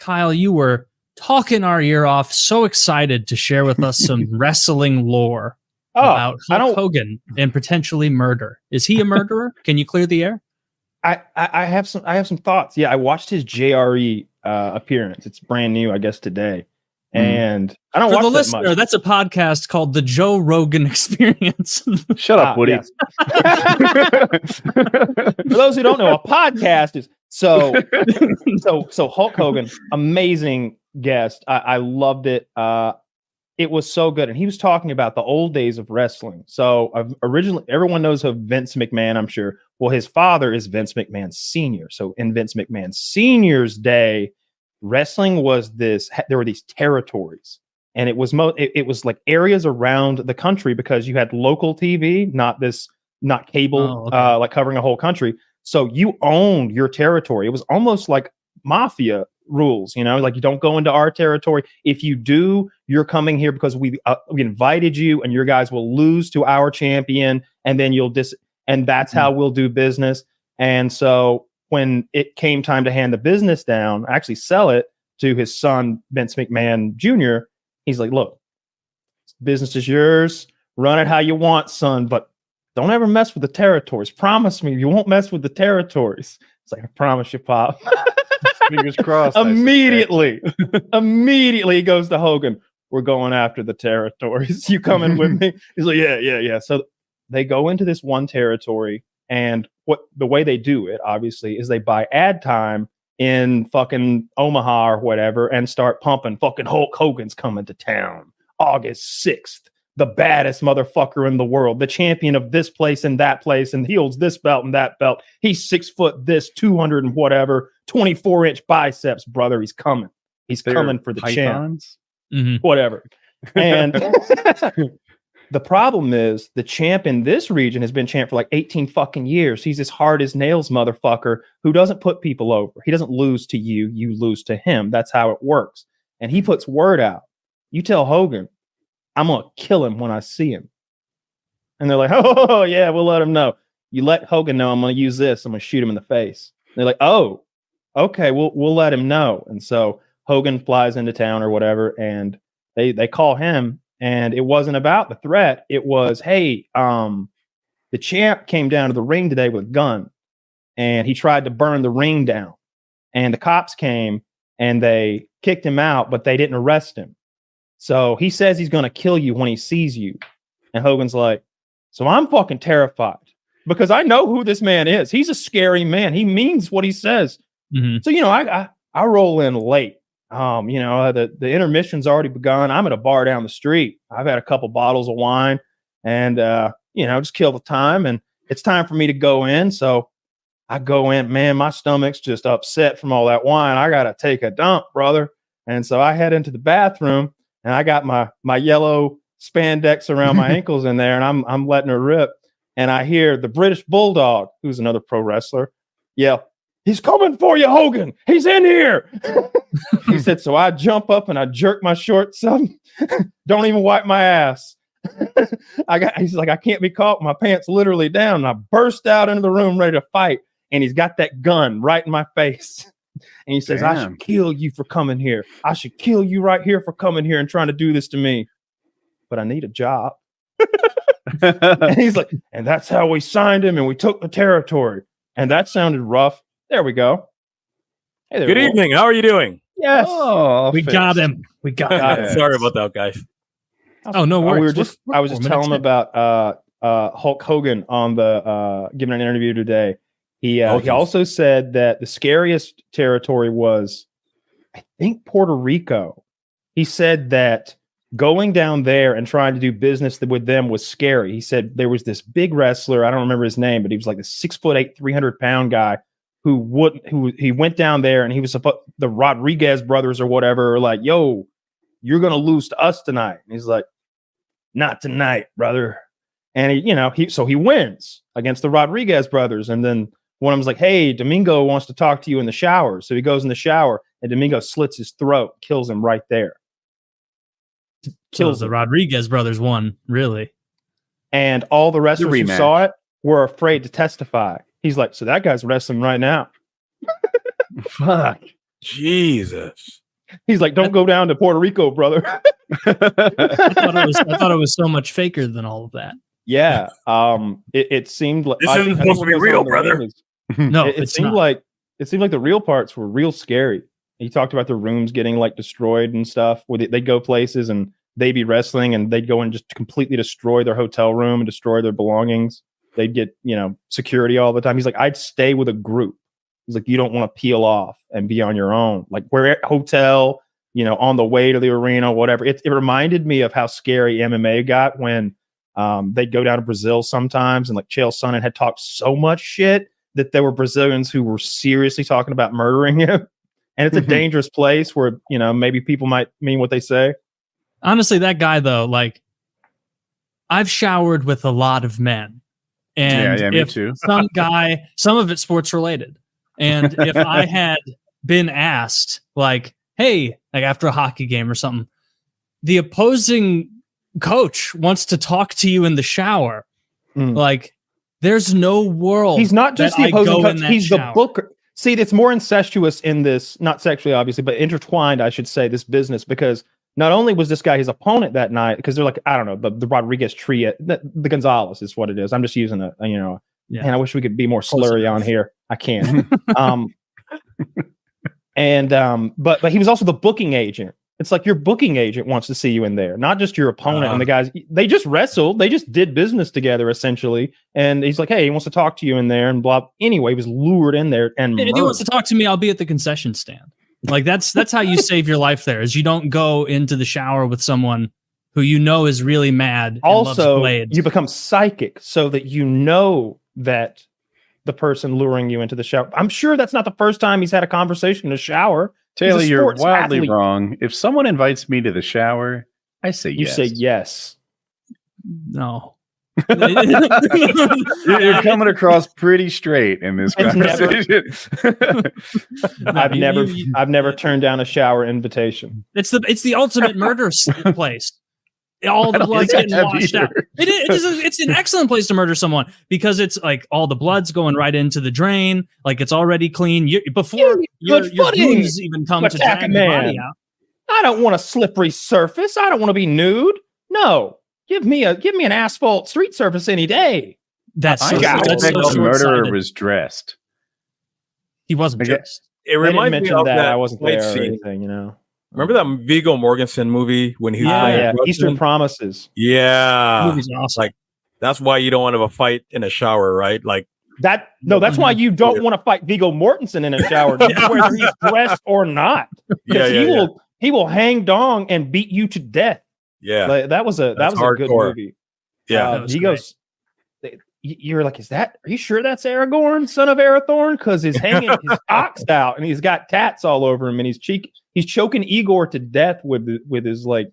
Kyle, you were talking our ear off, so excited to share with us some wrestling lore about Hulk Hogan and potentially murder. Is he a murderer? Can you clear the air? I have some thoughts. Yeah, I watched his JRE appearance. It's brand new, I guess, today. And I don't watch For the that listener, much. that's a podcast called The Joe Rogan Experience. Shut up, Woody. Yes. For those who don't know, a podcast is so Hulk Hogan, amazing guest. I loved it. It was so good. And he was talking about the old days of wrestling. So originally, everyone knows of Vince McMahon, I'm sure. Well, his father is Vince McMahon Sr. So in Vince McMahon Sr.'s day, wrestling was there were these territories. And it was it was like areas around the country because you had local TV, not cable, like covering a whole country. So you owned your territory. It was almost like mafia rules, like you don't go into our territory. If you do, you're coming here because we invited you, and your guys will lose to our champion, and then and that's how we'll do business. And so when it came time to hand the business down, actually sell it to his son, Vince McMahon Jr., he's like, look, business is yours. Run it how you want, son, but don't ever mess with the territories. Promise me you won't mess with the territories. It's like, I promise you, Pop. Fingers crossed. Immediately he goes to Hogan. We're going after the territories. You coming with me? He's like, yeah. So they go into this one territory, and the way they do it, obviously, is they buy ad time in fucking Omaha or whatever and start pumping fucking Hulk Hogan's coming to town August 6th. The baddest motherfucker in the world, the champion of this place and that place, and he holds this belt and that belt. He's 6 foot this, 200 and whatever, 24-inch biceps, brother. He's coming. He's coming for the champ. Whatever. And the problem is the champ in this region has been champ for like 18 fucking years. He's as hard as nails motherfucker who doesn't put people over. He doesn't lose to you. You lose to him. That's how it works. And he puts word out. You tell Hogan, I'm going to kill him when I see him. And they're like, oh, yeah, we'll let him know. You let Hogan know I'm going to use this. I'm going to shoot him in the face. And they're like, oh, okay, we'll let him know. And so Hogan flies into town or whatever, and they call him. And it wasn't about the threat. It was, hey, the champ came down to the ring today with a gun, and he tried to burn the ring down. And the cops came, and they kicked him out, but they didn't arrest him. So he says he's going to kill you when he sees you. And Hogan's like, so I'm fucking terrified because I know who this man is. He's a scary man. He means what he says. So, I roll in late. The intermission's already begun. I'm at a bar down the street. I've had a couple bottles of wine and, just kill the time. And it's time for me to go in. So I go in, man, my stomach's just upset from all that wine. I got to take a dump, brother. And so I head into the bathroom. And I got my yellow spandex around my ankles in there, and I'm letting her rip. And I hear the British Bulldog, who's another pro wrestler, yell, "He's coming for you, Hogan! He's in here!" He said, so I jump up and I jerk my shorts up. Don't even wipe my ass. He's like, I can't be caught with my pants literally down. And I burst out into the room ready to fight. And he's got that gun right in my face. And he says, I should kill you for coming here. I should kill you right here for coming here and trying to do this to me. But I need a job. And he's like, and that's how we signed him and we took the territory. And that sounded rough. There we go. Hey there, Good evening. How are you doing? Yes. Oh, we got him. We got him. Sorry about that, guys. Oh, no worries. I was just telling him about Hulk Hogan on the giving an interview today. He also said that the scariest territory was, I think, Puerto Rico. He said that going down there and trying to do business with them was scary. He said there was this big wrestler, I don't remember his name, but he was like a 6'8", 300-pound guy who he went down there and he was the Rodriguez brothers or whatever are like, yo, you're gonna lose to us tonight. And he's like, not tonight, brother. And he wins against the Rodriguez brothers, and then one of them's like, hey, Domingo wants to talk to you in the shower. So he goes in the shower, and Domingo slits his throat, kills him right there. Kills the Rodriguez brothers won, really. And all the wrestlers who saw it were afraid to testify. He's like, so that guy's wrestling right now. Fuck. Jesus. He's like, don't go down to Puerto Rico, brother. I thought it was so much faker than all of that. Yeah. It seemed like This isn't supposed to be real, brother. No, It it's seemed not. like the real parts were real scary. He talked about the rooms getting like destroyed and stuff, where they'd go places and they'd be wrestling and they'd go and just completely destroy their hotel room and destroy their belongings. They'd get, security all the time. He's like, I'd stay with a group. He's like, you don't want to peel off and be on your own. Like, we're at hotel, on the way to the arena, whatever. It reminded me of how scary MMA got when they'd go down to Brazil sometimes, and like Chael Sonnen had talked so much shit that there were Brazilians who were seriously talking about murdering him. And it's a dangerous place where, maybe people might mean what they say. Honestly, that guy, though, like, I've showered with a lot of men. And me too. Some of it sports related. And if I had been asked, like, hey, like after a hockey game or something, the opposing coach wants to talk to you in the shower, like, there's no world. He's not just the opposing coach, he's shower. the booker. See, it's more incestuous in this, not sexually, obviously, but intertwined, I should say, this business, because not only was this guy his opponent that night, because they're like, I don't know, the Rodriguez Tria, the Gonzalez is what it is. I'm just using and I wish we could be more slurry on here. I can't. But he was also the booking agent. It's like your booking agent wants to see you in there, not just your opponent. And the guys, they just wrestled. They just did business together, essentially. And he's like, hey, he wants to talk to you in there and blah. Anyway, he was lured in there. And if he wants to talk to me, I'll be at the concession stand. Like, that's how you save your life there, is you don't go into the shower with someone who is really mad. Also, you become psychic so that that the person luring you into the shower. I'm sure that's not the first time he's had a conversation in a shower. Taylor, you're wildly wrong. If someone invites me to the shower, I say yes. You say yes. No. You're coming across pretty straight in this conversation. I've never turned down a shower invitation. It's the ultimate murder place. All the blood's getting washed out. It's an excellent place to murder someone, because it's like all the blood's going right into the drain. Like, it's already clean before your wounds even come to drag the body out. I don't want a slippery surface. I don't want to be nude. No, give me an asphalt street surface any day. That's the murderer was dressed. He wasn't dressed. It reminds me of that. I wasn't there or scene. anything, Remember that Viggo Mortensen movie when he's Eastern Promises? Yeah, that movie's awesome. Like, that's why you don't want to have a fight in a shower, right? Like that. No, that's why you don't want to fight Viggo Mortensen in a shower, whether he's dressed or not. He will hang dong and beat you to death. Yeah, like, that was a good movie. Yeah, he goes. You're like, are you sure that's Aragorn, son of Arathorn? Because he's hanging his ox out and he's got tats all over him, and he's choking Igor to death with his like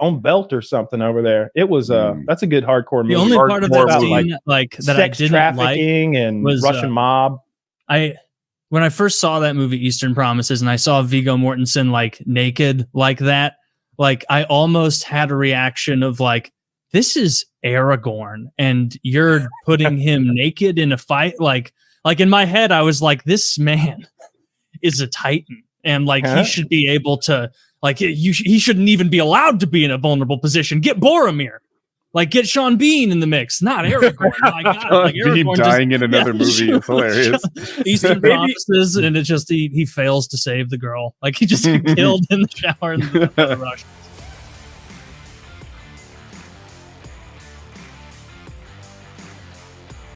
own belt or something over there. It was that's a good hardcore movie. The only part of that scene that I didn't trafficking and was Russian mob. When I first saw that movie Eastern Promises and I saw Viggo Mortensen like naked like that, like I almost had a reaction of like, this is Aragorn and you're putting him naked in a fight. Like in my head, I was like, this man is a Titan, and like he should be able to, like, he shouldn't even be allowed to be in a vulnerable position. Get Boromir, like get Sean Bean in the mix, not Aragorn. My God, like, Bean dying in another movie is hilarious. Eastern Promises, and it just he fails to save the girl. Like he just killed in the shower in the rush.